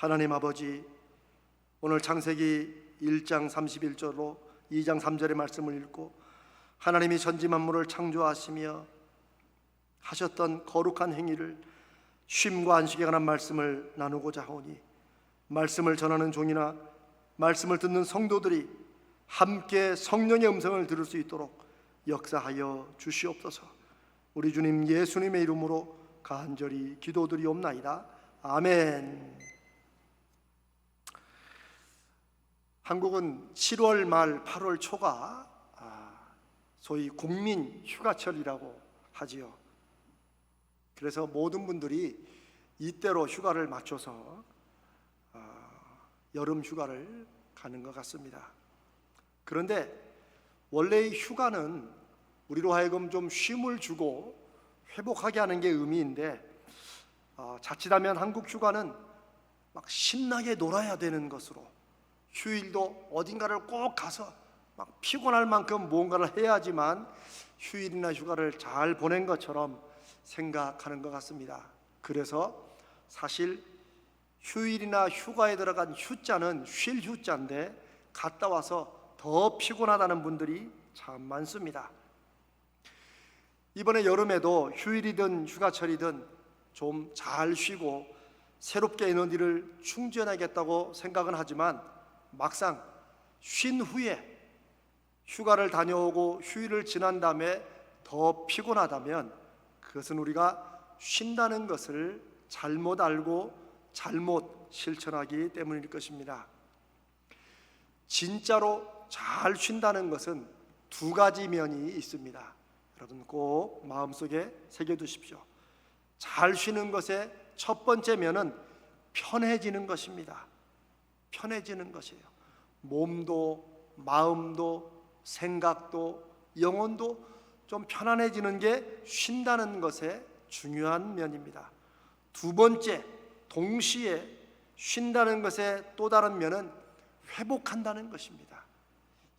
하나님 아버지, 오늘 창세기 1장 31절로 2장 3절의 말씀을 읽고 하나님이 천지 만물을 창조하시며 하셨던 거룩한 행위를 쉼과 안식에 관한 말씀을 나누고자 하오니, 말씀을 전하는 종이나 말씀을 듣는 성도들이 함께 성령의 음성을 들을 수 있도록 역사하여 주시옵소서. 우리 주님 예수님의 이름으로 간절히 기도드리옵나이다. 아멘. 한국은 7월 말 8월 초가 소위 국민 휴가철이라고 하지요. 그래서 모든 분들이 이때로 휴가를 맞춰서 여름 휴가를 가는 것 같습니다. 그런데 원래 이 휴가는 우리로 하여금 좀 쉼을 주고 회복하게 하는 게 의미인데, 자칫하면 한국 휴가는 막 신나게 놀아야 되는 것으로, 휴일도 어딘가를 꼭 가서 막 피곤할 만큼 무언가를 해야지만 휴일이나 휴가를 잘 보낸 것처럼 생각하는 것 같습니다. 그래서 사실 휴일이나 휴가에 들어간 휴자는 쉴 휴자인데 갔다 와서 더 피곤하다는 분들이 참 많습니다. 이번에 여름에도 휴일이든 휴가철이든 좀 잘 쉬고 새롭게 에너지를 충전하겠다고 생각은 하지만, 막상 쉰 후에 휴가를 다녀오고 휴일을 지난 다음에 더 피곤하다면 그것은 우리가 쉰다는 것을 잘못 알고 잘못 실천하기 때문일 것입니다. 진짜로 잘 쉰다는 것은 두 가지 면이 있습니다. 여러분 꼭 마음속에 새겨두십시오. 잘 쉬는 것의 첫 번째 면은 편해지는 것입니다. 편해지는 것이에요. 몸도 마음도 생각도 영혼도 좀 편안해지는 게 쉰다는 것의 중요한 면입니다. 두 번째, 동시에 쉰다는 것의 또 다른 면은 회복한다는 것입니다.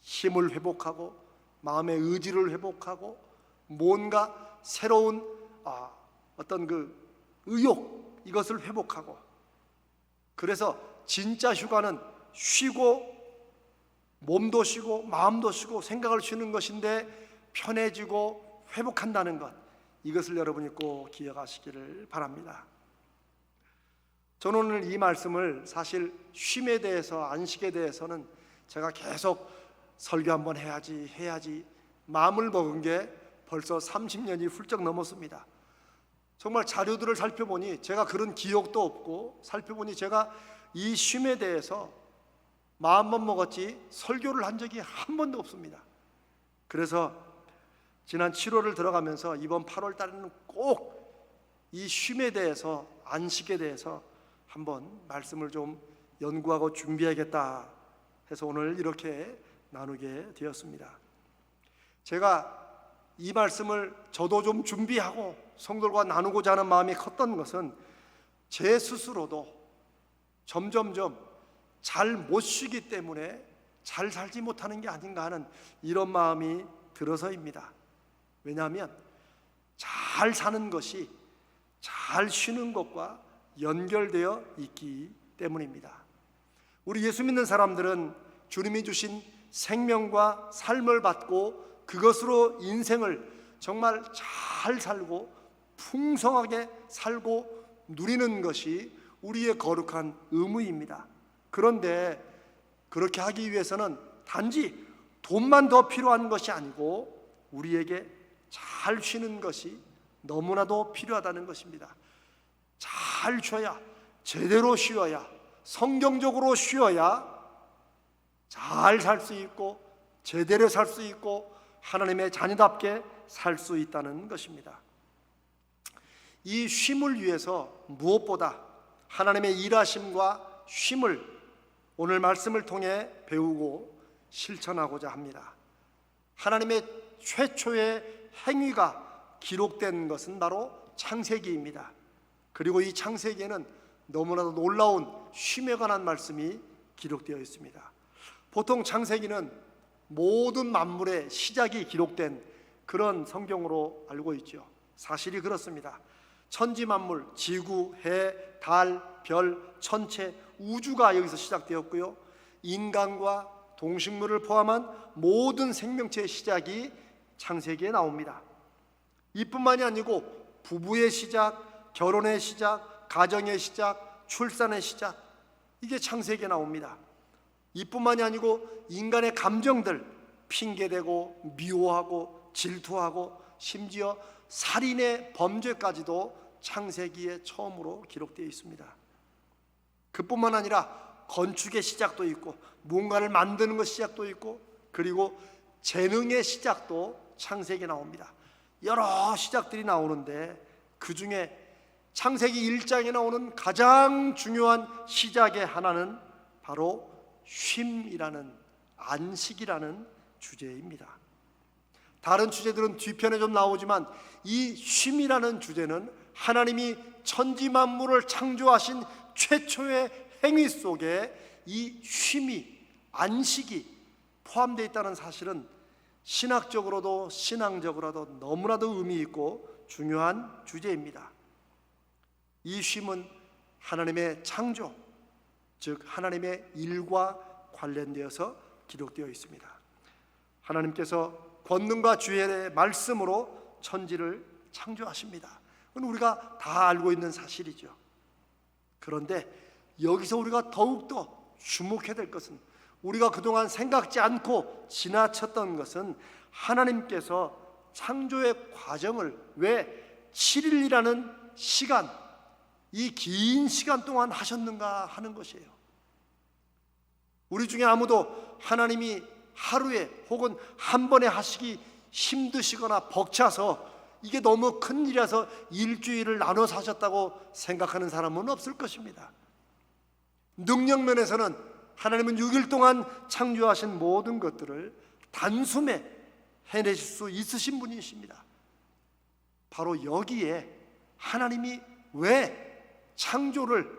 힘을 회복하고 마음의 의지를 회복하고 뭔가 새로운 어떤 그 의욕, 이것을 회복하고, 그래서 진짜 휴가는 쉬고 몸도 쉬고 마음도 쉬고 생각을 쉬는 것인데 편해지고 회복한다는 것, 이것을 여러분이 꼭 기억하시기를 바랍니다. 저는 오늘 이 말씀을 사실 쉼에 대해서, 안식에 대해서는 제가 계속 설교 한번 해야지 마음을 먹은 게 벌써 30년이 훌쩍 넘었습니다. 정말 자료들을 살펴보니 제가 그런 기억도 없고, 살펴보니 제가 이 쉼에 대해서 마음만 먹었지 설교를 한 적이 한 번도 없습니다. 그래서 지난 7월을 들어가면서 이번 8월 달에는 꼭 이 쉼에 대해서, 안식에 대해서 한번 말씀을 좀 연구하고 준비해야겠다 해서 오늘 이렇게 나누게 되었습니다. 제가 이 말씀을 저도 좀 준비하고 성도들과 나누고자 하는 마음이 컸던 것은 제 스스로도 점점점 잘 못 쉬기 때문에 잘 살지 못하는 게 아닌가 하는 이런 마음이 들어서입니다. 왜냐하면 잘 사는 것이 잘 쉬는 것과 연결되어 있기 때문입니다. 우리 예수 믿는 사람들은 주님이 주신 생명과 삶을 받고 그것으로 인생을 정말 잘 살고 풍성하게 살고 누리는 것이 우리의 거룩한 의무입니다. 그런데 그렇게 하기 위해서는 단지 돈만 더 필요한 것이 아니고 우리에게 잘 쉬는 것이 너무나도 필요하다는 것입니다. 잘 쉬어야, 제대로 쉬어야, 성경적으로 쉬어야 잘 살 수 있고 제대로 살 수 있고 하나님의 자녀답게 살 수 있다는 것입니다. 이 쉼을 위해서 무엇보다 하나님의 일하심과 쉼을 오늘 말씀을 통해 배우고 실천하고자 합니다. 하나님의 최초의 행위가 기록된 것은 바로 창세기입니다. 그리고 이 창세기에는 너무나도 놀라운 쉼에 관한 말씀이 기록되어 있습니다. 보통 창세기는 모든 만물의 시작이 기록된 그런 성경으로 알고 있죠. 사실이 그렇습니다. 천지 만물, 지구, 해, 달, 별, 천체, 우주가 여기서 시작되었고요. 인간과 동식물을 포함한 모든 생명체의 시작이 창세기에 나옵니다. 이뿐만이 아니고 부부의 시작, 결혼의 시작, 가정의 시작, 출산의 시작, 이게 창세기에 나옵니다. 이뿐만이 아니고 인간의 감정들, 핑계대고 미워하고 질투하고 심지어 살인의 범죄까지도 창세기에 처음으로 기록되어 있습니다. 그뿐만 아니라 건축의 시작도 있고 무언가를 만드는 것 시작도 있고 그리고 재능의 시작도 창세기에 나옵니다. 여러 시작들이 나오는데 그 중에 창세기 1장에 나오는 가장 중요한 시작의 하나는 바로 쉼이라는, 안식이라는 주제입니다. 다른 주제들은 뒤편에 좀 나오지만 이 쉼이라는 주제는 하나님이 천지 만물을 창조하신 최초의 행위 속에 이 쉼이, 안식이 포함되어 있다는 사실은 신학적으로도 신앙적으로도 너무나도 의미 있고 중요한 주제입니다. 이 쉼은 하나님의 창조, 즉 하나님의 일과 관련되어서 기록되어 있습니다. 하나님께서 권능과 주의 말씀으로 천지를 창조하십니다. 그건 우리가 다 알고 있는 사실이죠. 그런데 여기서 우리가 더욱더 주목해야 될 것은, 우리가 그동안 생각지 않고 지나쳤던 것은 하나님께서 창조의 과정을 왜 7일이라는 시간, 이 긴 시간 동안 하셨는가 하는 것이에요. 우리 중에 아무도 하나님이 하루에 혹은 한 번에 하시기 힘드시거나 벅차서 이게 너무 큰 일이라서 일주일을 나눠서 하셨다고 생각하는 사람은 없을 것입니다. 능력면에서는 하나님은 6일 동안 창조하신 모든 것들을 단숨에 해내실 수 있으신 분이십니다. 바로 여기에 하나님이 왜 창조를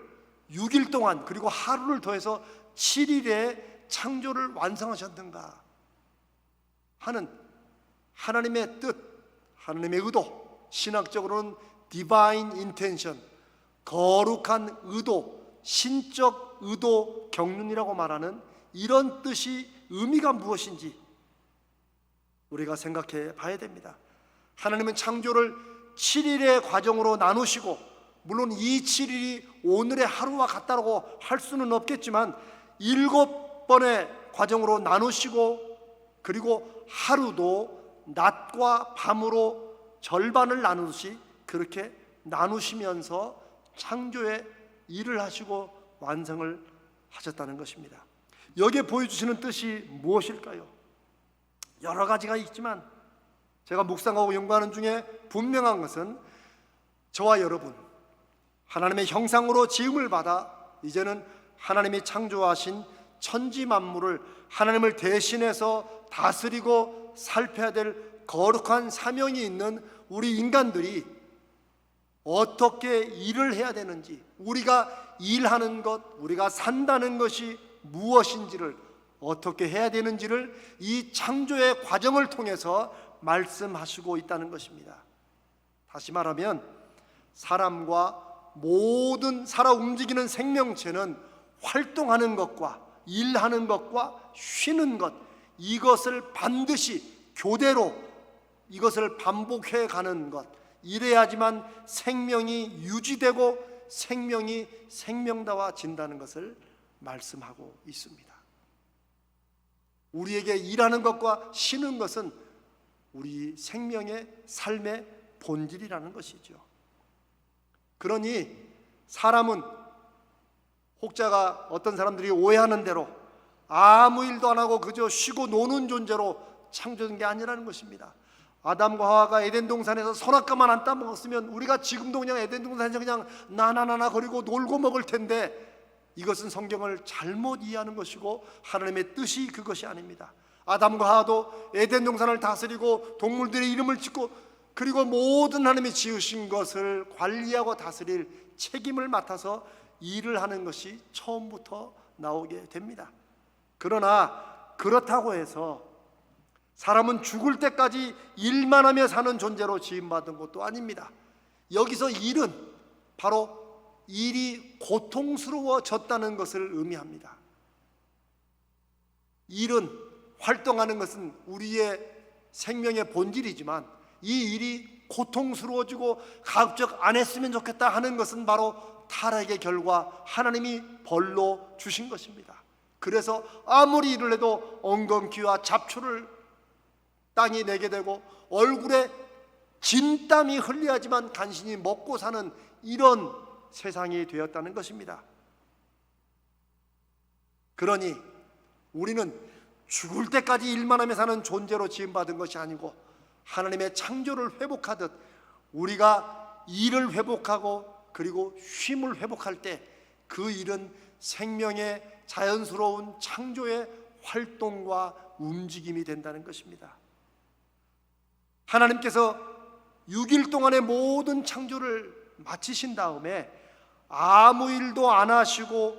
6일 동안 그리고 하루를 더해서 7일에 창조를 완성하셨는가 하는 하나님의 뜻, 하나님의 의도, 신학적으로는 divine intention, 거룩한 의도, 신적 의도 경륜이라고 말하는 이런 뜻이 의미가 무엇인지 우리가 생각해 봐야 됩니다. 하나님은 창조를 7일의 과정으로 나누시고, 물론 이 7일이 오늘의 하루와 같다고 할 수는 없겠지만 7번의 과정으로 나누시고, 그리고 하루도 낮과 밤으로 절반을 나누듯이 그렇게 나누시면서 창조의 일을 하시고 완성을 하셨다는 것입니다. 여기에 보여주시는 뜻이 무엇일까요? 여러 가지가 있지만 제가 묵상하고 연구하는 중에 분명한 것은 저와 여러분, 하나님의 형상으로 지음을 받아 이제는 하나님이 창조하신 천지 만물을 하나님을 대신해서 다스리고 살펴야 될 거룩한 사명이 있는 우리 인간들이 어떻게 일을 해야 되는지, 우리가 일하는 것, 우리가 산다는 것이 무엇인지를, 어떻게 해야 되는지를 이 창조의 과정을 통해서 말씀하시고 있다는 것입니다. 다시 말하면 사람과 모든 살아 움직이는 생명체는 활동하는 것과 일하는 것과 쉬는 것, 이것을 반드시 교대로 이것을 반복해 가는 것, 이래야지만 생명이 유지되고 생명이 생명다워진다는 것을 말씀하고 있습니다. 우리에게 일하는 것과 쉬는 것은 우리 생명의 삶의 본질이라는 것이죠. 그러니 사람은, 혹자가 어떤 사람들이 오해하는 대로 아무 일도 안 하고 그저 쉬고 노는 존재로 창조된 게 아니라는 것입니다. 아담과 하와가 에덴 동산에서 선악과만 안 따먹었으면 우리가 지금도 그냥 에덴 동산에서 그냥 나나나나 거리고 놀고 먹을 텐데, 이것은 성경을 잘못 이해하는 것이고 하나님의 뜻이 그것이 아닙니다. 아담과 하와도 에덴 동산을 다스리고 동물들의 이름을 짓고 그리고 모든 하나님이 지으신 것을 관리하고 다스릴 책임을 맡아서 일을 하는 것이 처음부터 나오게 됩니다. 그러나 그렇다고 해서 사람은 죽을 때까지 일만 하며 사는 존재로 지음받은 것도 아닙니다. 여기서 일은 바로 일이 고통스러워졌다는 것을 의미합니다. 일은, 활동하는 것은 우리의 생명의 본질이지만 이 일이 고통스러워지고 가급적 안 했으면 좋겠다 하는 것은 바로 타락의 결과, 하나님이 벌로 주신 것입니다. 그래서 아무리 일을 해도 엉겅퀴와 잡초를 땅이 내게 되고 얼굴에 진땀이 흘려야지만 간신히 먹고 사는 이런 세상이 되었다는 것입니다. 그러니 우리는 죽을 때까지 일만 하며 사는 존재로 지음받은 것이 아니고 하나님의 창조를 회복하듯 우리가 일을 회복하고 그리고 쉼을 회복할 때 그 일은 생명의 자연스러운 창조의 활동과 움직임이 된다는 것입니다. 하나님께서 6일 동안의 모든 창조를 마치신 다음에 아무 일도 안 하시고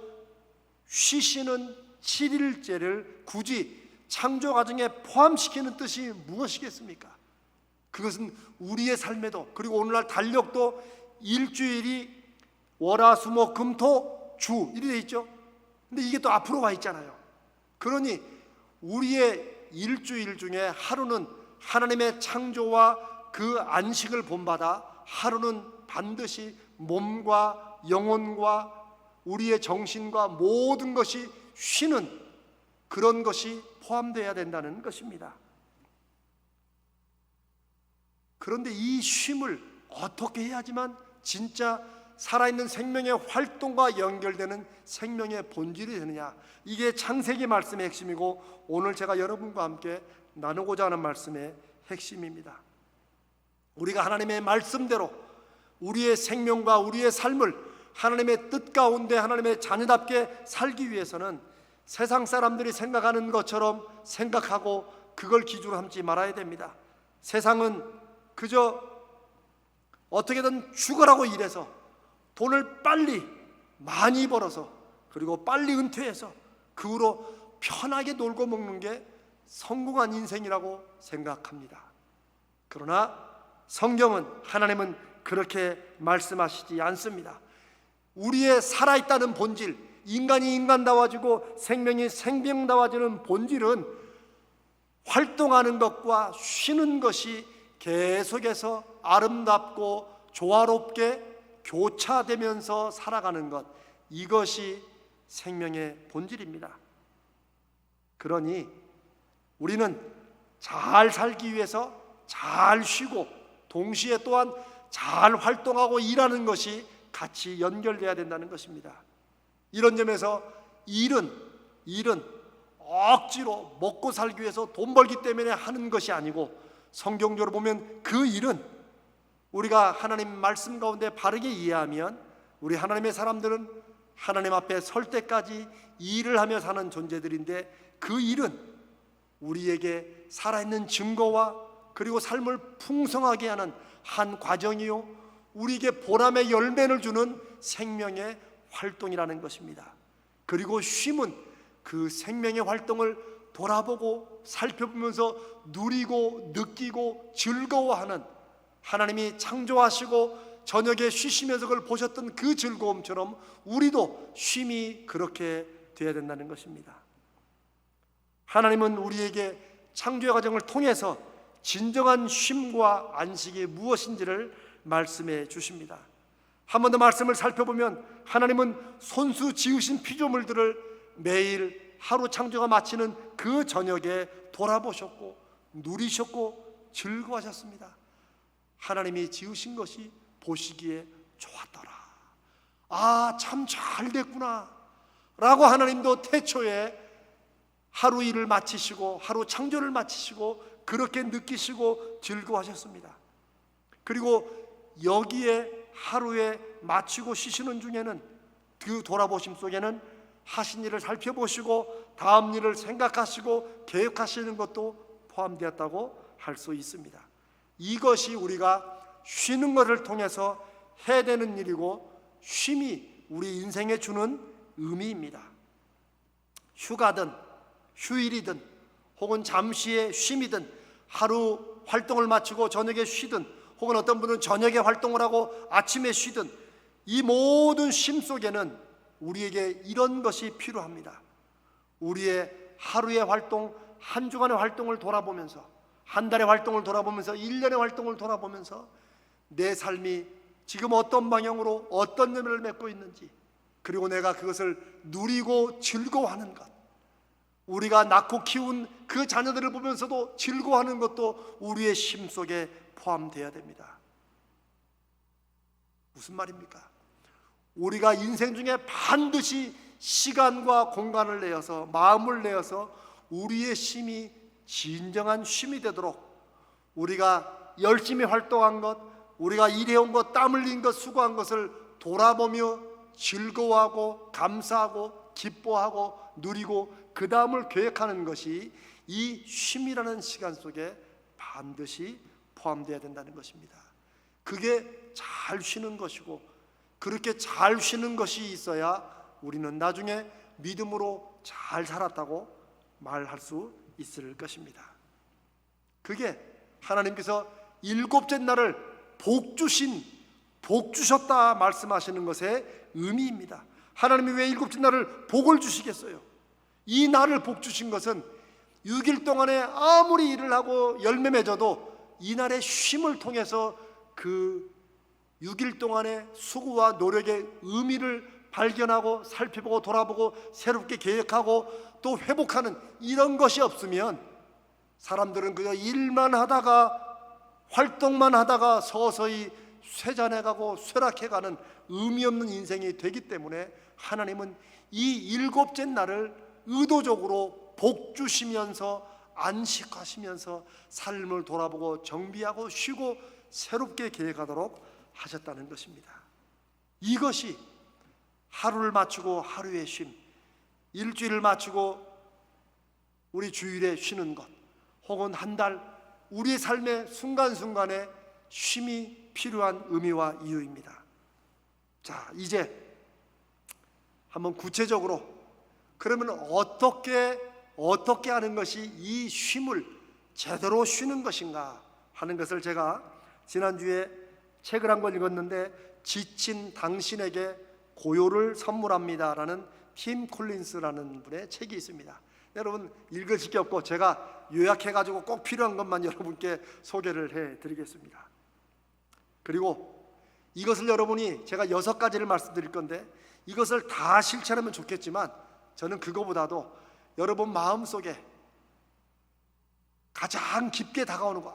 쉬시는 7일째를 굳이 창조 과정에 포함시키는 뜻이 무엇이겠습니까? 그것은 우리의 삶에도, 그리고 오늘날 달력도 일주일이 월화수목금토 주 이렇게 돼 있죠. 근데 이게 또 앞으로 와 있잖아요. 그러니 우리의 일주일 중에 하루는 하나님의 창조와 그 안식을 본받아 하루는 반드시 몸과 영혼과 우리의 정신과 모든 것이 쉬는 그런 것이 포함되어야 된다는 것입니다. 그런데 이 쉼을 어떻게 해야지만 진짜 살아있는 생명의 활동과 연결되는 생명의 본질이 되느냐, 이게 창세기 말씀의 핵심이고 오늘 제가 여러분과 함께 나누고자 하는 말씀의 핵심입니다. 우리가 하나님의 말씀대로 우리의 생명과 우리의 삶을 하나님의 뜻 가운데 하나님의 자녀답게 살기 위해서는 세상 사람들이 생각하는 것처럼 생각하고 그걸 기준으로 삼지 말아야 됩니다. 세상은 그저 어떻게든 죽으라고 일해서 돈을 빨리 많이 벌어서 그리고 빨리 은퇴해서 그 후로 편하게 놀고 먹는 게 성공한 인생이라고 생각합니다. 그러나 성경은, 하나님은 그렇게 말씀하시지 않습니다. 우리의 살아있다는 본질, 인간이 인간다워지고 생명이 생명다워지는 본질은 활동하는 것과 쉬는 것이 계속해서 아름답고 조화롭게 교차되면서 살아가는 것, 이것이 생명의 본질입니다. 그러니 우리는 잘 살기 위해서 잘 쉬고 동시에 또한 잘 활동하고 일하는 것이 같이 연결돼야 된다는 것입니다. 이런 점에서 일은 억지로 먹고 살기 위해서 돈 벌기 때문에 하는 것이 아니고, 성경적으로 보면 그 일은 우리가 하나님 말씀 가운데 바르게 이해하면 우리 하나님의 사람들은 하나님 앞에 설 때까지 일을 하며 사는 존재들인데, 그 일은 우리에게 살아있는 증거와 그리고 삶을 풍성하게 하는 한 과정이요, 우리에게 보람의 열매를 주는 생명의 활동이라는 것입니다. 그리고 쉼은 그 생명의 활동을 돌아보고 살펴보면서 누리고 느끼고 즐거워하는, 하나님이 창조하시고 저녁에 쉬시면서 그걸 보셨던 그 즐거움처럼 우리도 쉼이 그렇게 되어야 된다는 것입니다. 하나님은 우리에게 창조의 과정을 통해서 진정한 쉼과 안식이 무엇인지를 말씀해 주십니다. 한 번 더 말씀을 살펴보면 하나님은 손수 지으신 피조물들을 매일 하루 창조가 마치는 그 저녁에 돌아보셨고 누리셨고 즐거워하셨습니다. 하나님이 지으신 것이 보시기에 좋았더라. 아, 참 잘 됐구나 라고 하나님도 태초에 하루 일을 마치시고 하루 창조를 마치시고 그렇게 느끼시고 즐거워하셨습니다. 그리고 여기에 하루에 마치고 쉬시는 중에는, 그 돌아보심 속에는 하신 일을 살펴보시고 다음 일을 생각하시고 계획하시는 것도 포함되었다고 할 수 있습니다. 이것이 우리가 쉬는 것을 통해서 해야 되는 일이고 쉼이 우리 인생에 주는 의미입니다. 휴가든 휴일이든 혹은 잠시의 쉼이든 하루 활동을 마치고 저녁에 쉬든 혹은 어떤 분은 저녁에 활동을 하고 아침에 쉬든 이 모든 쉼 속에는 우리에게 이런 것이 필요합니다. 우리의 하루의 활동, 한 주간의 활동을 돌아보면서, 한 달의 활동을 돌아보면서, 1년의 활동을 돌아보면서 내 삶이 지금 어떤 방향으로 어떤 의미를 맺고 있는지, 그리고 내가 그것을 누리고 즐거워하는 것, 우리가 낳고 키운 그 자녀들을 보면서도 즐거워하는 것도 우리의 심 속에 포함되어야 됩니다. 무슨 말입니까? 우리가 인생 중에 반드시 시간과 공간을 내어서, 마음을 내어서 우리의 쉼이 진정한 쉼이 되도록, 우리가 열심히 활동한 것, 우리가 일해온 것, 땀 흘린 것, 수고한 것을 돌아보며 즐거워하고 감사하고 기뻐하고 누리고 그 다음을 계획하는 것이 이 쉼이라는 시간 속에 반드시 포함되어야 된다는 것입니다. 그게 잘 쉬는 것이고, 그렇게 잘 쉬는 것이 있어야 우리는 나중에 믿음으로 잘 살았다고 말할 수 있을 것입니다. 그게 하나님께서 일곱째 날을 복 주셨다 말씀하시는 것의 의미입니다. 하나님이 왜 일곱째 날을 복을 주시겠어요? 이 날을 복 주신 것은 6일 동안에 아무리 일을 하고 열매 맺어도 이 날의 쉼을 통해서 그 6일 동안의 수고와 노력의 의미를 발견하고 살펴보고 돌아보고 새롭게 계획하고 또 회복하는 이런 것이 없으면 사람들은 그저 일만 하다가 활동만 하다가 서서히 쇠잔해가고 쇠락해가는 의미 없는 인생이 되기 때문에 하나님은 이 일곱째 날을 의도적으로 복 주시면서 안식하시면서 삶을 돌아보고 정비하고 쉬고 새롭게 계획하도록 하셨다는 것입니다. 이것이 하루를 마치고 하루의 쉼, 일주일을 마치고 우리 주일에 쉬는 것, 혹은 한 달 우리의 삶의 순간순간에 쉼이 필요한 의미와 이유입니다. 자, 이제 한번 구체적으로 그러면 어떻게 하는 것이 이 쉼을 제대로 쉬는 것인가 하는 것을 제가 지난주에 책을 한 권 읽었는데, 지친 당신에게 고요를 선물합니다라는 팀 콜린스라는 분의 책이 있습니다. 여러분 읽으실 게 없고 제가 요약해가지고 꼭 필요한 것만 여러분께 소개를 해드리겠습니다. 그리고 이것을 여러분이, 제가 6가지를 말씀드릴 건데 이것을 다 실천하면 좋겠지만 저는 그거보다도 여러분 마음속에 가장 깊게 다가오는 거,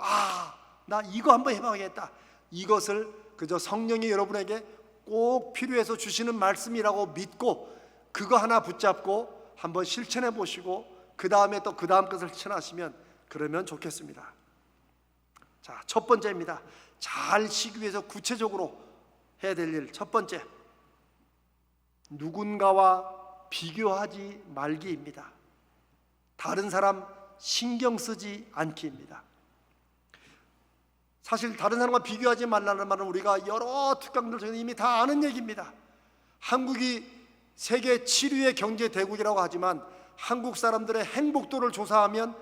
나 이거 한번 해봐야겠다, 이것을 그저 성령이 여러분에게 꼭 필요해서 주시는 말씀이라고 믿고 그거 하나 붙잡고 한번 실천해 보시고 그 다음에 또 그 다음 것을 실천하시면 그러면 좋겠습니다. 자, 첫 번째입니다. 잘 쉬기 위해서 구체적으로 해야 될 일, 첫 번째, 누군가와 비교하지 말기입니다. 다른 사람 신경 쓰지 않기입니다. 사실 다른 사람과 비교하지 말라는 말은 우리가 여러 특강들 중에 이미 다 아는 얘기입니다. 한국이 세계 7위의 경제 대국이라고 하지만 한국 사람들의 행복도를 조사하면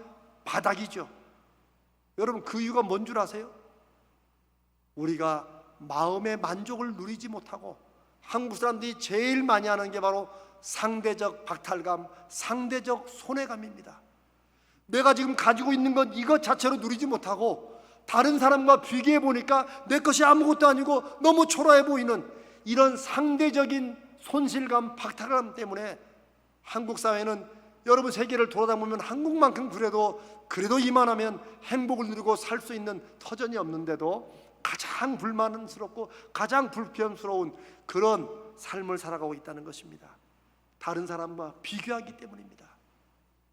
바닥이죠. 여러분 그 이유가 뭔 줄 아세요? 우리가 마음의 만족을 누리지 못하고, 한국 사람들이 제일 많이 하는 게 바로 상대적 박탈감, 상대적 손해감입니다. 내가 지금 가지고 있는 것 이것 자체로 누리지 못하고 다른 사람과 비교해 보니까 내 것이 아무것도 아니고 너무 초라해 보이는 이런 상대적인 손실감, 박탈감 때문에 한국 사회는, 여러분 세계를 돌아다보면 한국만큼 그래도 이만하면 행복을 누리고 살 수 있는 터전이 없는데도 가장 불만스럽고 가장 불편스러운 그런 삶을 살아가고 있다는 것입니다. 다른 사람과 비교하기 때문입니다.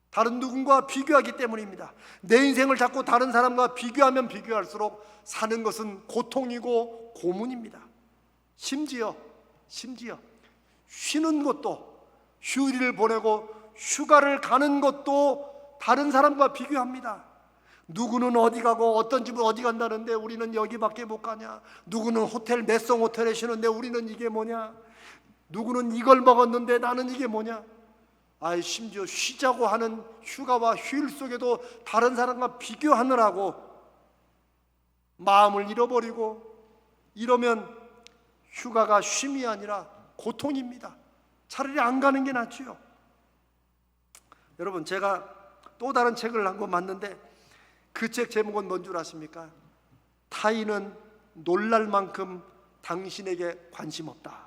다른 누군가와 비교하기 때문입니다. 내 인생을 자꾸 다른 사람과 비교하면 비교할수록 사는 것은 고통이고 고문입니다. 심지어 쉬는 것도, 휴일을 보내고 휴가를 가는 것도 다른 사람과 비교합니다. 누구는 어디 가고 어떤 집은 어디 간다는데 우리는 여기밖에 못 가냐, 누구는 호텔 몇성 호텔에 쉬는데 우리는 이게 뭐냐, 누구는 이걸 먹었는데 나는 이게 뭐냐. 심지어 쉬자고 하는 휴가와 휴일 속에도 다른 사람과 비교하느라고 마음을 잃어버리고 이러면 휴가가 쉼이 아니라 고통입니다. 차라리 안 가는 게 낫지요. 여러분, 제가 또 다른 책을 한 권 봤는데 그 책 제목은 뭔 줄 아십니까? 타인은 놀랄 만큼 당신에게 관심 없다.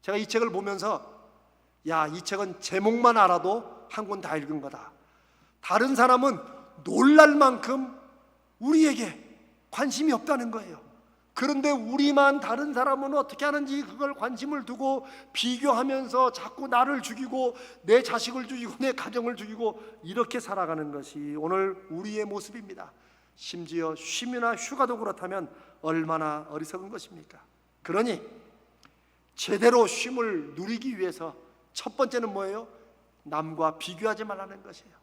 제가 이 책을 보면서 이 책은 제목만 알아도 한 권 다 읽은 거다. 다른 사람은 놀랄 만큼 우리에게 관심이 없다는 거예요. 그런데 우리만 다른 사람은 어떻게 하는지 그걸 관심을 두고 비교하면서 자꾸 나를 죽이고 내 자식을 죽이고 내 가정을 죽이고 이렇게 살아가는 것이 오늘 우리의 모습입니다. 심지어 쉼이나 휴가도 그렇다면 얼마나 어리석은 것입니까? 그러니 제대로 쉼을 누리기 위해서 첫 번째는 뭐예요? 남과 비교하지 말라는 것이에요.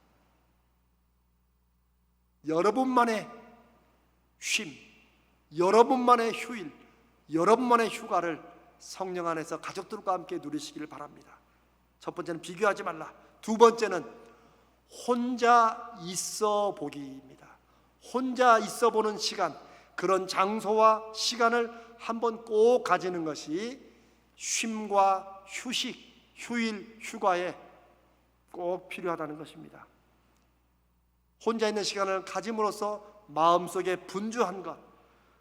여러분만의 쉼, 여러분만의 휴일, 여러분만의 휴가를 성령 안에서 가족들과 함께 누리시기를 바랍니다. 첫 번째는 비교하지 말라. 두 번째는 혼자 있어 보기입니다. 혼자 있어 보는 시간, 그런 장소와 시간을 한번 꼭 가지는 것이 쉼과 휴식, 휴일, 휴가에 꼭 필요하다는 것입니다. 혼자 있는 시간을 가짐으로써 마음속에 분주한 것,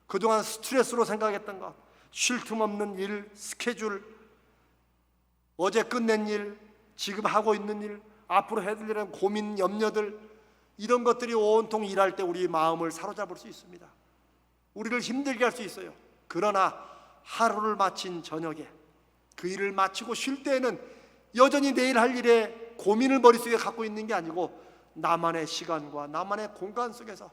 그동안 스트레스로 생각했던 것, 쉴 틈 없는 일, 스케줄, 어제 끝낸 일, 지금 하고 있는 일, 앞으로 해야 될 일은 고민, 염려들, 이런 것들이 온통 일할 때 우리 마음을 사로잡을 수 있습니다. 우리를 힘들게 할 수 있어요. 그러나 하루를 마친 저녁에 그 일을 마치고 쉴 때에는 여전히 내일 할 일에 고민을 머릿속에 갖고 있는 게 아니고 나만의 시간과 나만의 공간 속에서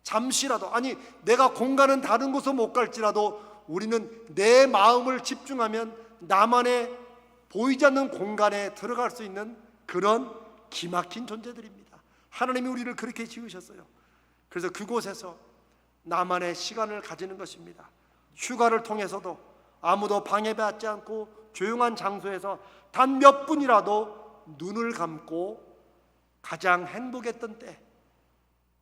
잠시라도, 아니 내가 공간은 다른 곳으로 못 갈지라도 우리는 내 마음을 집중하면 나만의 보이지 않는 공간에 들어갈 수 있는 그런 기막힌 존재들입니다. 하나님이 우리를 그렇게 지으셨어요. 그래서 그곳에서 나만의 시간을 가지는 것입니다. 휴가를 통해서도 아무도 방해받지 않고 조용한 장소에서 단 몇 분이라도 눈을 감고 가장 행복했던 때,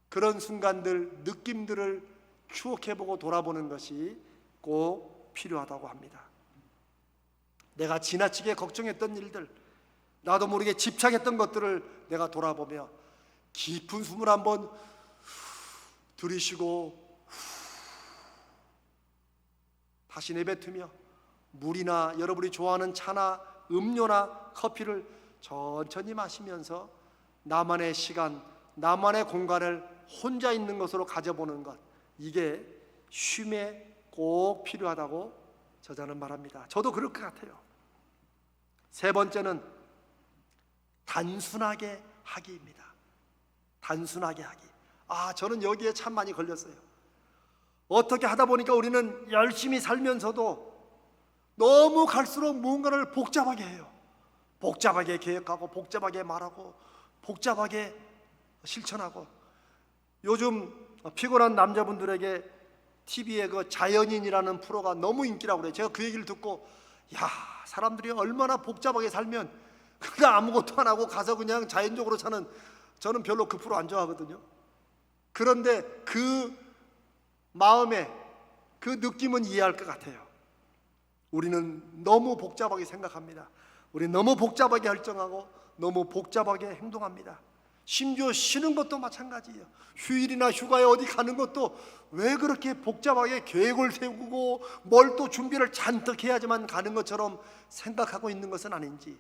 그런 순간들, 느낌들을 추억해보고 돌아보는 것이 꼭 필요하다고 합니다. 내가 지나치게 걱정했던 일들, 나도 모르게 집착했던 것들을 내가 돌아보며 깊은 숨을 한번 들이쉬고 다시 내뱉으며 물이나 여러분이 좋아하는 차나 음료나 커피를 천천히 마시면서 나만의 시간, 나만의 공간을 혼자 있는 것으로 가져보는 것, 이게 쉼에 꼭 필요하다고 저자는 말합니다. 저도 그럴 것 같아요. 세 번째는 단순하게 하기입니다. 단순하게 하기. 저는 여기에 참 많이 걸렸어요. 어떻게 하다 보니까 우리는 열심히 살면서도 너무 갈수록 무언가를 복잡하게 해요. 복잡하게 계획하고 복잡하게 말하고 복잡하게 실천하고. 요즘 피곤한 남자분들에게 TV에 그 자연인이라는 프로가 너무 인기라고 그래요. 제가 그 얘기를 듣고 사람들이 얼마나 복잡하게 살면 그냥 아무것도 안 하고 가서 그냥 자연적으로 사는, 저는 별로 그 프로 안 좋아하거든요. 그런데 그 마음에 그 느낌은 이해할 것 같아요. 우리는 너무 복잡하게 생각합니다. 우리는 너무 복잡하게 결정하고 너무 복잡하게 행동합니다. 심지어 쉬는 것도 마찬가지예요. 휴일이나 휴가에 어디 가는 것도 왜 그렇게 복잡하게 계획을 세우고 뭘 또 준비를 잔뜩 해야지만 가는 것처럼 생각하고 있는 것은 아닌지,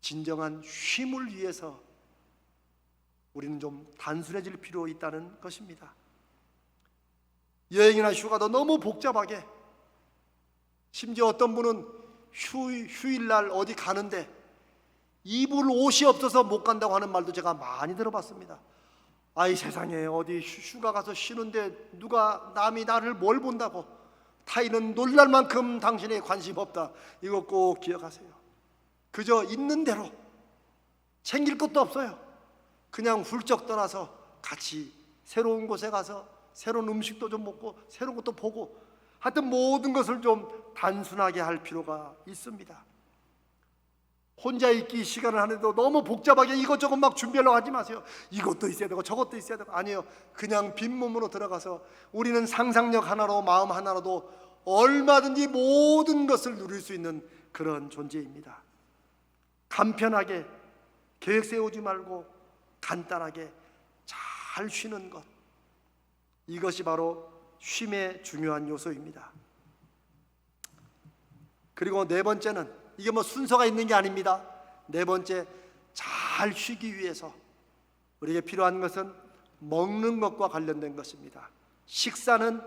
진정한 쉼을 위해서 우리는 좀 단순해질 필요 있다는 것입니다. 여행이나 휴가도 너무 복잡하게, 심지어 어떤 분은 휴일날 어디 가는데 입을 옷이 없어서 못 간다고 하는 말도 제가 많이 들어봤습니다. 아이 세상에, 어디 휴가 가서 쉬는데 누가 남이 나를 뭘 본다고, 타인은 놀랄 만큼 당신에 관심 없다. 이거 꼭 기억하세요. 그저 있는 대로, 챙길 것도 없어요. 그냥 훌쩍 떠나서 같이 새로운 곳에 가서 새로운 음식도 좀 먹고 새로운 것도 보고, 하여튼 모든 것을 좀 단순하게 할 필요가 있습니다. 혼자 있기 시간을 하는데도 너무 복잡하게 이것저것 막 준비하려고 하지 마세요. 이것도 있어야 되고 저것도 있어야 되고. 아니에요. 그냥 빈몸으로 들어가서 우리는 상상력 하나로, 마음 하나로도 얼마든지 모든 것을 누릴 수 있는 그런 존재입니다. 간편하게 계획 세우지 말고 간단하게 잘 쉬는 것, 이것이 바로 쉼의 중요한 요소입니다. 그리고 네 번째는, 이게 뭐 순서가 있는 게 아닙니다. 네 번째, 잘 쉬기 위해서 우리에게 필요한 것은 먹는 것과 관련된 것입니다. 식사는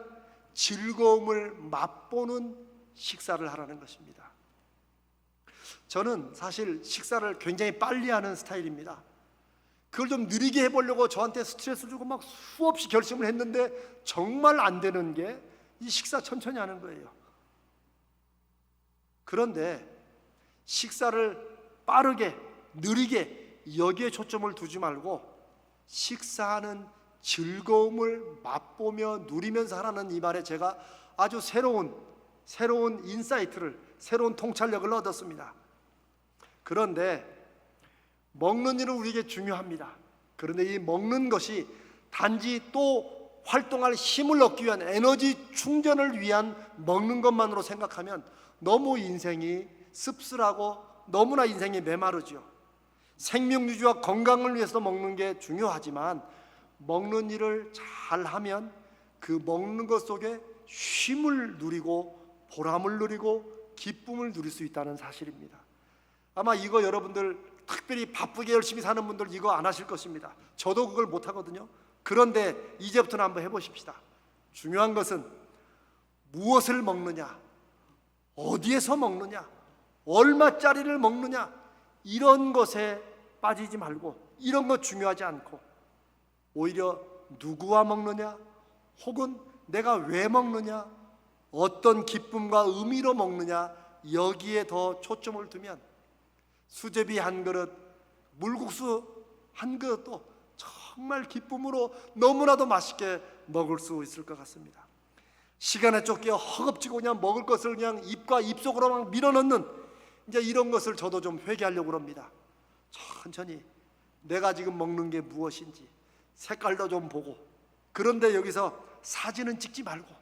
즐거움을 맛보는 식사를 하라는 것입니다. 저는 사실 식사를 굉장히 빨리 하는 스타일입니다. 그걸 좀 느리게 해보려고 저한테 스트레스 주고 막 수없이 결심을 했는데 정말 안 되는 게 이 식사 천천히 하는 거예요. 그런데 식사를 빠르게, 느리게 여기에 초점을 두지 말고 식사하는 즐거움을 맛보며 누리면서 하라는 이 말에 제가 아주 새로운 인사이트를, 새로운 통찰력을 얻었습니다. 그런데 먹는 일은 우리에게 중요합니다. 그런데 이 먹는 것이 단지 또 활동할 힘을 얻기 위한, 에너지 충전을 위한 먹는 것만으로 생각하면 너무 인생이 씁쓸하고 너무나 인생이 메마르죠. 생명 유지와 건강을 위해서 먹는 게 중요하지만 먹는 일을 잘하면 그 먹는 것 속에 쉼을 누리고 보람을 누리고 기쁨을 누릴 수 있다는 사실입니다. 아마 이거 여러분들 특별히 바쁘게 열심히 사는 분들 이거 안 하실 것입니다. 저도 그걸 못 하거든요. 그런데 이제부터는 한번 해보십시다. 중요한 것은 무엇을 먹느냐, 어디에서 먹느냐, 얼마짜리를 먹느냐, 이런 것에 빠지지 말고, 이런 것 중요하지 않고 오히려 누구와 먹느냐, 혹은 내가 왜 먹느냐, 어떤 기쁨과 의미로 먹느냐, 여기에 더 초점을 두면 수제비 한 그릇, 물국수 한 그릇도 정말 기쁨으로 너무나도 맛있게 먹을 수 있을 것 같습니다. 시간에 쫓겨 허겁지겁 그냥 먹을 것을 그냥 입과 입속으로 막 밀어넣는, 이제 이런 것을 저도 좀 회개하려고 합니다. 천천히 내가 지금 먹는 게 무엇인지 색깔도 좀 보고, 그런데 여기서 사진은 찍지 말고,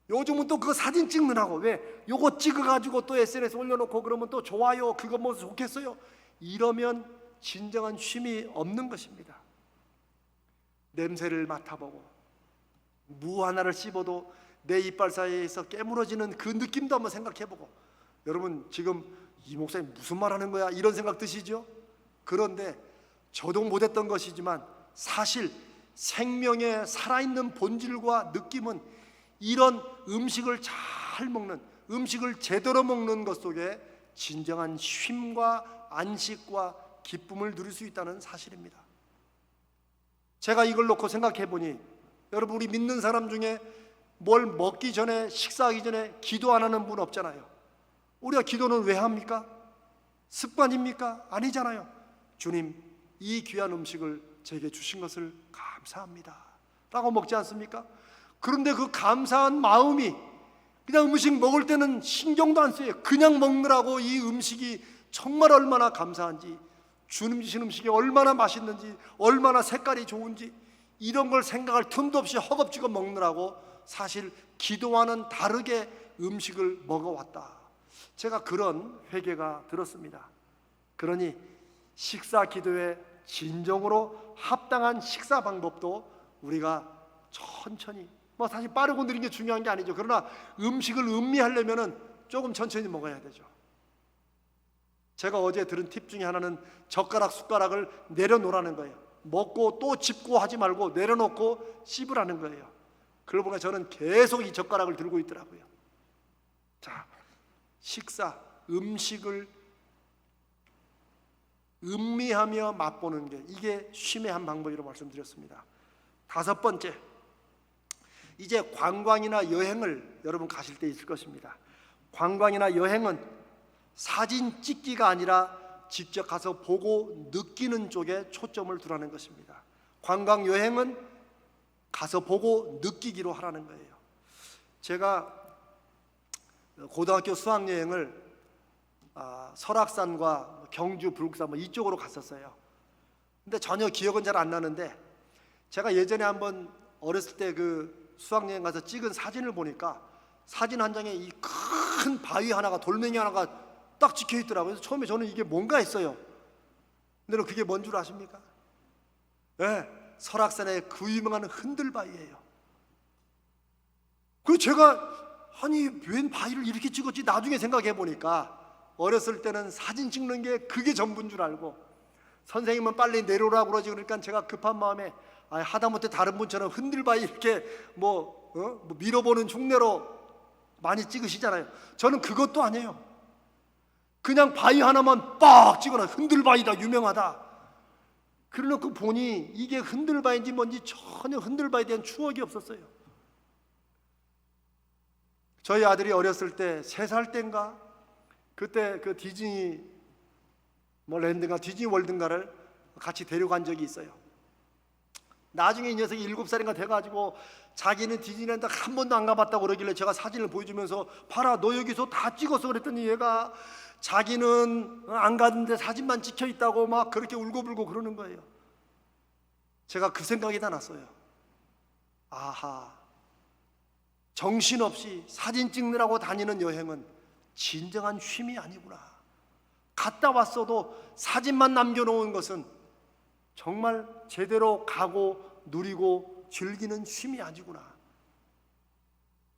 요즘은 또 그거 사진 찍느라고 왜 요거 찍어가지고 또 SNS 올려놓고 그러면 또 좋아요, 그거 뭐 좋겠어요, 이러면 진정한 쉼이 없는 것입니다. 냄새를 맡아보고 무 하나를 씹어도 내 이빨 사이에서 깨물어지는 그 느낌도 한번 생각해보고, 여러분 지금 이 목사님 무슨 말 하는 거야 이런 생각 드시죠? 그런데 저도 못했던 것이지만 사실 생명의 살아있는 본질과 느낌은 이런 음식을 잘 먹는, 음식을 제대로 먹는 것 속에 진정한 쉼과 안식과 기쁨을 누릴 수 있다는 사실입니다. 제가 이걸 놓고 생각해 보니, 여러분 우리 믿는 사람 중에 뭘 먹기 전에, 식사하기 전에 기도 안 하는 분 없잖아요. 우리가 기도는 왜 합니까? 습관입니까? 아니잖아요. 주님, 이 귀한 음식을 제게 주신 것을 감사합니다 라고 먹지 않습니까? 그런데 그 감사한 마음이 그냥 음식 먹을 때는 신경도 안 써요. 그냥 먹느라고 이 음식이 정말 얼마나 감사한지, 주님 주신 음식이 얼마나 맛있는지, 얼마나 색깔이 좋은지, 이런 걸 생각할 틈도 없이 허겁지겁 먹느라고 사실 기도와는 다르게 음식을 먹어왔다. 제가 그런 회개가 들었습니다. 그러니 식사 기도에 진정으로 합당한 식사 방법도 우리가 천천히, 뭐 사실 빠르고 느린 게 중요한 게 아니죠. 그러나 음식을 음미하려면은 조금 천천히 먹어야 되죠. 제가 어제 들은 팁 중에 하나는 젓가락 숟가락을 내려놓으라는 거예요. 먹고 또 짚고 하지 말고 내려놓고 씹으라는 거예요. 그러고 보니까 저는 계속 이 젓가락을 들고 있더라고요. 자, 식사, 음식을 음미하며 맛보는 게, 이게 쉼의 한 방법이라고 말씀드렸습니다. 다섯 번째, 이제 관광이나 여행을 여러분 가실 때 있을 것입니다. 관광이나 여행은 사진 찍기가 아니라 직접 가서 보고 느끼는 쪽에 초점을 두라는 것입니다. 관광 여행은 가서 보고 느끼기로 하라는 거예요. 제가 고등학교 수학여행을 설악산과 경주, 불국사 뭐 이쪽으로 갔었어요. 근데 전혀 기억은 잘 안 나는데 제가 예전에 한번 어렸을 때 그 수학여행 가서 찍은 사진을 보니까 사진 한 장에 이 큰 바위 하나가, 돌멩이 하나가 딱 찍혀 있더라고요. 그래서 처음에 저는 이게 뭔가 했어요. 근데 그게 뭔 줄 아십니까? 네, 설악산의 그 유명한 흔들바위예요. 그래서 제가 아니 웬 바위를 이렇게 찍었지 나중에 생각해 보니까 어렸을 때는 사진 찍는 게 그게 전부인 줄 알고 선생님은 빨리 내려오라고 그러지. 그러니까 제가 급한 마음에 하다못해 다른 분처럼 흔들바위 이렇게 뭐 밀어보는 흉내로 많이 찍으시잖아요. 저는 그것도 아니에요. 그냥 바위 하나만 빡 찍어놔. 흔들바위다, 유명하다. 그러놓고 보니 이게 흔들바위인지 뭔지 전혀 흔들바위에 대한 추억이 없었어요. 저희 아들이 어렸을 때 3살 때인가 그때 그 디즈니 랜드가 디즈니 월드인가를 같이 데려간 적이 있어요. 나중에 이 녀석이 7살인가 돼가지고 자기는 디즈니랜드 한 번도 안 가봤다고 그러길래 제가 사진을 보여주면서 봐라 너 여기서 다 찍었어 그랬더니 얘가 자기는 안 갔는데 사진만 찍혀 있다고 막 그렇게 울고불고 그러는 거예요. 제가 그 생각이 다 났어요. 아하, 정신없이 사진 찍느라고 다니는 여행은 진정한 쉼이 아니구나. 갔다 왔어도 사진만 남겨놓은 것은 정말 제대로 가고 누리고 즐기는 쉼이 아니구나.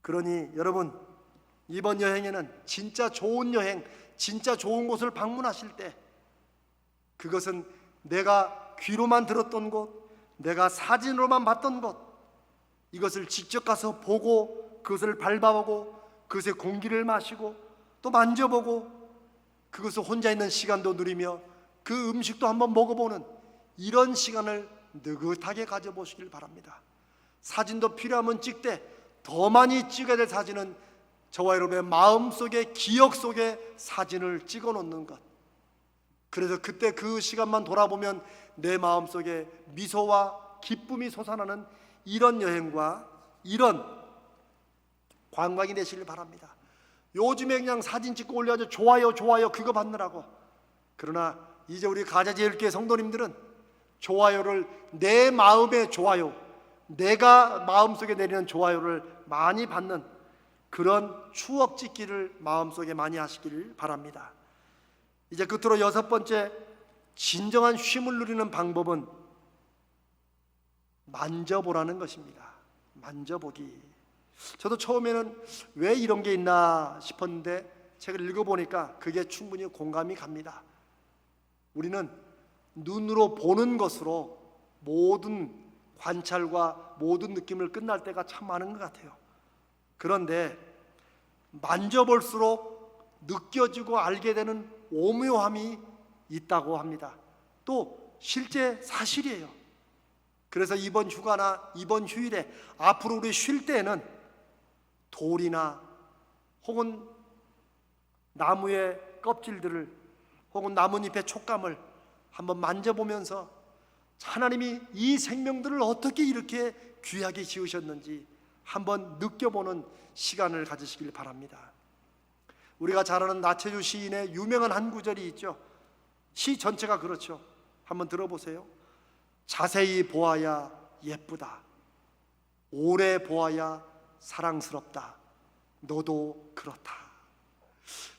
그러니 여러분, 이번 여행에는 진짜 좋은 여행, 진짜 좋은 곳을 방문하실 때 그것은 내가 귀로만 들었던 곳, 내가 사진으로만 봤던 곳, 이것을 직접 가서 보고 그것을 밟아보고 그것의 공기를 마시고 또 만져보고 그것을 혼자 있는 시간도 누리며 그 음식도 한번 먹어보는 이런 시간을 느긋하게 가져보시길 바랍니다. 사진도 필요하면 찍되 더 많이 찍어야 될 사진은 저와 여러분의 마음속에, 기억 속에 사진을 찍어 놓는 것. 그래서 그때 그 시간만 돌아보면 내 마음속에 미소와 기쁨이 솟아나는 이런 여행과 이런 관광이 되시길 바랍니다. 요즘에 그냥 사진 찍고 올려가지고 좋아요 좋아요 그거 받느라고. 그러나 이제 우리 가자제일교회 성도님들은 좋아요를, 내 마음의 좋아요, 내가 마음속에 내리는 좋아요를 많이 받는 그런 추억 찍기를 마음속에 많이 하시길 바랍니다. 이제 끝으로 6번째, 진정한 쉼을 누리는 방법은 만져보라는 것입니다. 만져보기. 저도 처음에는 왜 이런 게 있나 싶었는데 책을 읽어보니까 그게 충분히 공감이 갑니다. 우리는 눈으로 보는 것으로 모든 관찰과 모든 느낌을 끝날 때가 참 많은 것 같아요. 그런데 만져볼수록 느껴지고 알게 되는 오묘함이 있다고 합니다. 또 실제 사실이에요. 그래서 이번 휴가나 이번 휴일에 앞으로 우리 쉴 때에는 돌이나 혹은 나무의 껍질들을 혹은 나뭇잎의 촉감을 한번 만져보면서 하나님이 이 생명들을 어떻게 이렇게 귀하게 지으셨는지 한번 느껴보는 시간을 가지시길 바랍니다. 우리가 잘 아는 나체주 시인의 유명한 한 구절이 있죠. 시 전체가 그렇죠. 한번 들어보세요. 자세히 보아야 예쁘다. 오래 보아야 사랑스럽다. 너도 그렇다.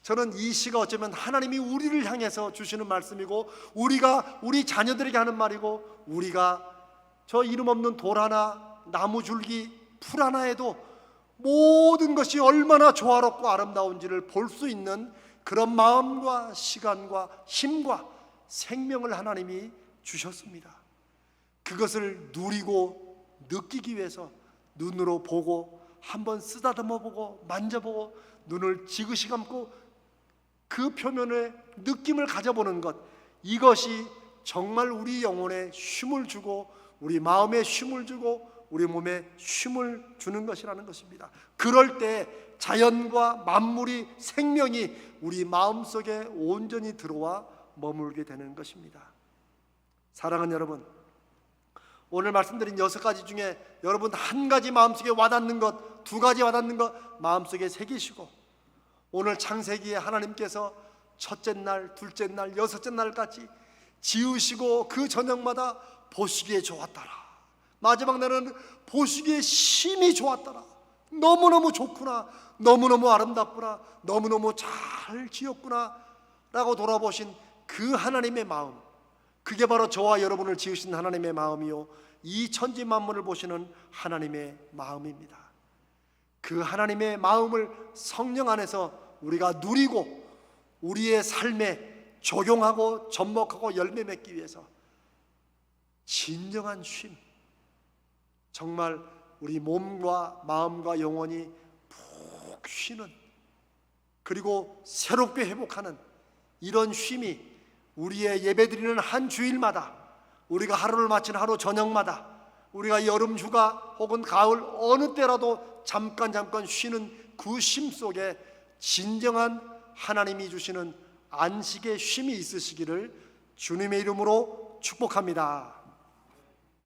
저는 이 시가 어쩌면 하나님이 우리를 향해서 주시는 말씀이고 우리가 우리 자녀들에게 하는 말이고 우리가 저 이름 없는 돌 하나, 나무 줄기, 풀 하나에도 모든 것이 얼마나 조화롭고 아름다운지를 볼 수 있는 그런 마음과 시간과 힘과 생명을 하나님이 주셨습니다. 그것을 누리고 느끼기 위해서 눈으로 보고 한번 쓰다듬어 보고 만져보고 눈을 지그시 감고 그 표면의 느낌을 가져보는 것, 이것이 정말 우리 영혼에 쉼을 주고 우리 마음에 쉼을 주고 우리 몸에 쉼을 주는 것이라는 것입니다. 그럴 때 자연과 만물이, 생명이 우리 마음속에 온전히 들어와 머물게 되는 것입니다. 사랑하는 여러분, 오늘 말씀드린 6가지 중에 여러분 한 가지 마음속에 와닿는 것, 2가지 와닿는 것 마음속에 새기시고 오늘 창세기에 하나님께서 첫째 날, 둘째 날, 여섯째 날까지 지으시고 그 저녁마다 보시기에 좋았더라. 마지막 날은 보시기에 심히 좋았더라. 너무너무 좋구나, 너무너무 아름답구나, 너무너무 잘 지었구나 라고 돌아보신 그 하나님의 마음, 그게 바로 저와 여러분을 지으신 하나님의 마음이요, 이 천지 만물을 보시는 하나님의 마음입니다. 그 하나님의 마음을 성령 안에서 우리가 누리고 우리의 삶에 적용하고 접목하고 열매 맺기 위해서 진정한 쉼, 정말 우리 몸과 마음과 영혼이 푹 쉬는, 그리고 새롭게 회복하는 이런 쉼이 우리의 예배드리는 한 주일마다, 우리가 하루를 마친 하루 저녁마다, 우리가 여름 휴가 혹은 가을 어느 때라도 잠깐 쉬는 그 쉼 속에 진정한 하나님이 주시는 안식의 쉼이 있으시기를 주님의 이름으로 축복합니다.